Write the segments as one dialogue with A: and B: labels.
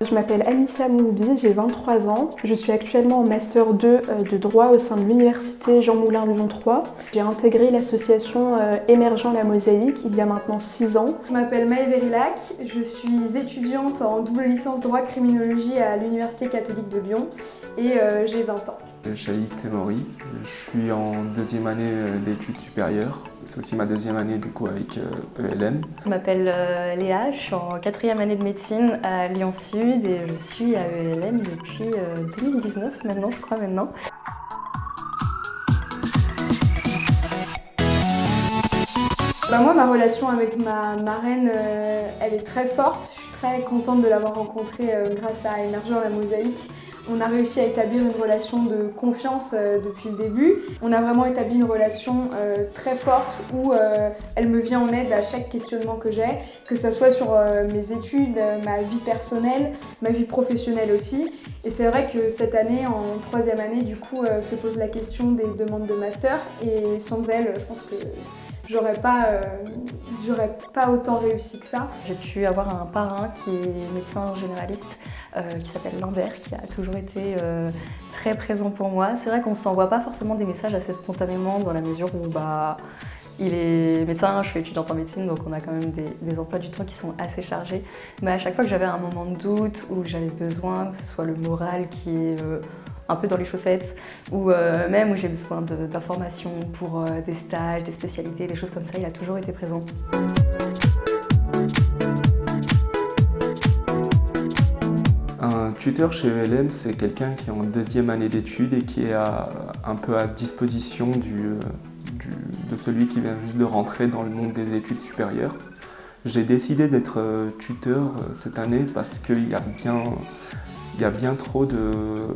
A: Je m'appelle Anissa Moubi, j'ai 23 ans. Je suis actuellement en Master 2 de droit au sein de l'université Jean Moulin Lyon 3. J'ai intégré l'association Émergent la Mosaïque il y a maintenant 6 ans.
B: Je m'appelle Maë Verillac, je suis étudiante en double licence droit criminologie à l'Université catholique de Lyon et j'ai 20 ans.
C: Shaïk Temori, je suis en deuxième année d'études supérieures. C'est aussi ma deuxième année du coup avec ELM.
D: Je m'appelle Léa, je suis en quatrième année de médecine à Lyon Sud et je suis à ELM depuis 2019 maintenant, je crois maintenant.
B: Moi, ma relation avec ma marraine, elle est très forte. Je suis très contente de l'avoir rencontrée grâce à Émergent la Mosaïque. On a réussi à établir une relation de confiance depuis le début. On a vraiment établi une relation très forte où elle me vient en aide à chaque questionnement que j'ai, que ce soit sur mes études, ma vie personnelle, ma vie professionnelle aussi. Et c'est vrai que cette année, en troisième année, du coup, se pose la question des demandes de master. Et sans elle, je pense que j'aurais pas autant réussi que ça.
D: J'ai pu avoir un parrain qui est médecin généraliste, qui s'appelle Lambert, qui a toujours été très présent pour moi. C'est vrai qu'on ne s'envoie pas forcément des messages assez spontanément dans la mesure où il est médecin, je suis étudiante en médecine, donc on a quand même des emplois du temps qui sont assez chargés. Mais à chaque fois que j'avais un moment de doute, où j'avais besoin, que ce soit le moral qui est un peu dans les chaussettes, ou même où j'ai besoin d'informations pour des stages, des spécialités, des choses comme ça, il a toujours été présent.
C: Un tuteur chez ELM, c'est quelqu'un qui est en deuxième année d'études et qui est un peu à disposition de celui qui vient juste de rentrer dans le monde des études supérieures. J'ai décidé d'être tuteur cette année parce qu'il y a bien trop de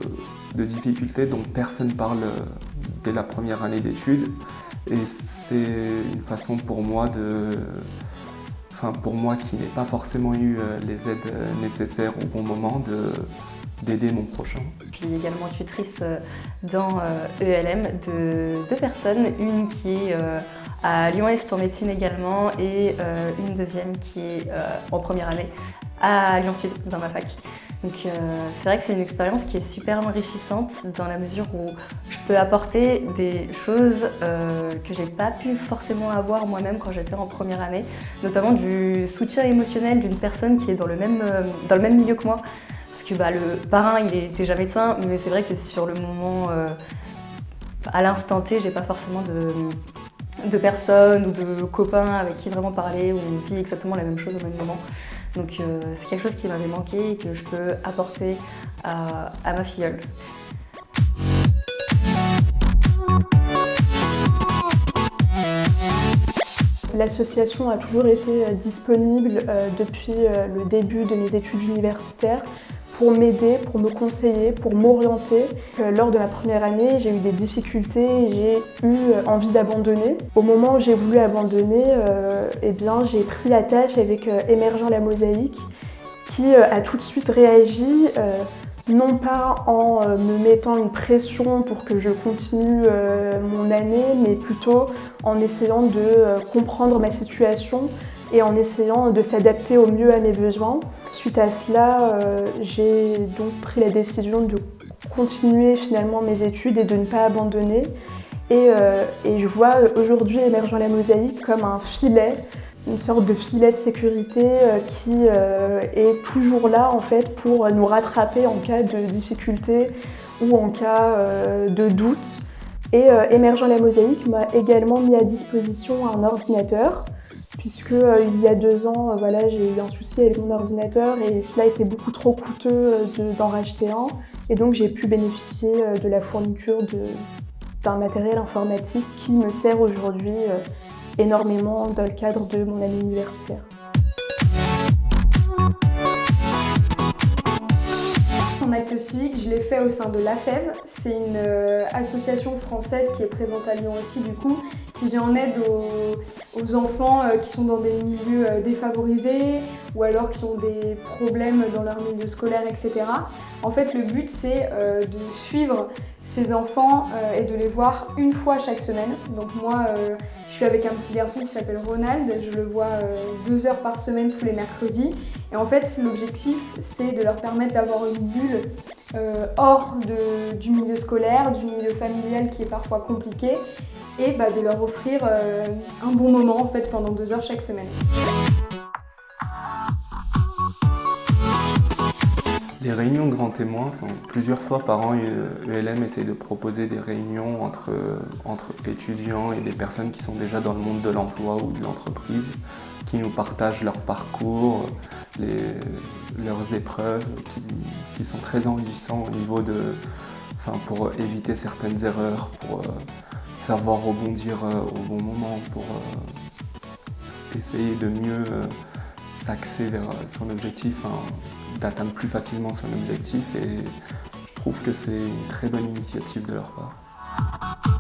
C: difficultés dont personne parle dès la première année d'études. Et c'est une façon pour moi qui n'ai pas forcément eu les aides nécessaires au bon moment d'aider mon prochain.
D: Je suis également tutrice dans ELM de deux personnes, une qui est à Lyon-Est en médecine également et une deuxième qui est en première année à Lyon-Sud dans ma fac. Donc c'est vrai que c'est une expérience qui est super enrichissante dans la mesure où je peux apporter des choses que j'ai pas pu forcément avoir moi-même quand j'étais en première année, notamment du soutien émotionnel d'une personne qui est dans le même milieu que moi. Parce que le parrain il est déjà médecin, mais c'est vrai que sur le moment, à l'instant T, j'ai pas forcément de personnes ou de copains avec qui vraiment parler où on vit exactement la même chose au même moment. Donc c'est quelque chose qui m'avait manqué et que je peux apporter à ma filleule.
A: L'association a toujours été disponible depuis le début de mes études universitaires pour m'aider, pour me conseiller, pour m'orienter. Lors de ma première année, j'ai eu des difficultés, j'ai eu envie d'abandonner. Au moment où j'ai voulu abandonner, j'ai pris la tâche avec Émergent la Mosaïque qui a tout de suite réagi, non pas en me mettant une pression pour que je continue mon année, mais plutôt en essayant de comprendre ma situation et en essayant de s'adapter au mieux à mes besoins. Suite à cela, j'ai donc pris la décision de continuer finalement mes études et de ne pas abandonner. Et je vois aujourd'hui Émergent la Mosaïque comme un filet, une sorte de filet de sécurité qui est toujours là en fait pour nous rattraper en cas de difficulté ou en cas de doute. Et Émergent la Mosaïque m'a également mis à disposition un ordinateur, puisque il y a 2 ans, j'ai eu un souci avec mon ordinateur et cela était beaucoup trop coûteux d'en racheter un. Et donc j'ai pu bénéficier de la fourniture d'un matériel informatique qui me sert aujourd'hui énormément dans le cadre de mon année universitaire.
B: Mon acte civique, je l'ai fait au sein de l'AFEV. C'est une association française qui est présente à Lyon aussi du coup, qui vient en aide aux enfants qui sont dans des milieux défavorisés ou alors qui ont des problèmes dans leur milieu scolaire, etc. En fait, le but, c'est de suivre ces enfants et de les voir une fois chaque semaine. Donc moi, je suis avec un petit garçon qui s'appelle Ronald, je le vois 2 heures par semaine tous les mercredis. Et en fait, l'objectif, c'est de leur permettre d'avoir une bulle hors du milieu scolaire, du milieu familial qui est parfois compliqué, et de leur offrir un bon moment en fait, pendant 2 heures chaque semaine.
C: Les réunions grands témoins, plusieurs fois par an, ELM essaie de proposer des réunions entre étudiants et des personnes qui sont déjà dans le monde de l'emploi ou de l'entreprise, qui nous partagent leur parcours, leurs épreuves, qui sont très enrichissants au niveau pour éviter certaines erreurs, pour savoir rebondir au bon moment, pour essayer de mieux s'axer vers son objectif, d'atteindre plus facilement son objectif, et je trouve que c'est une très bonne initiative de leur part.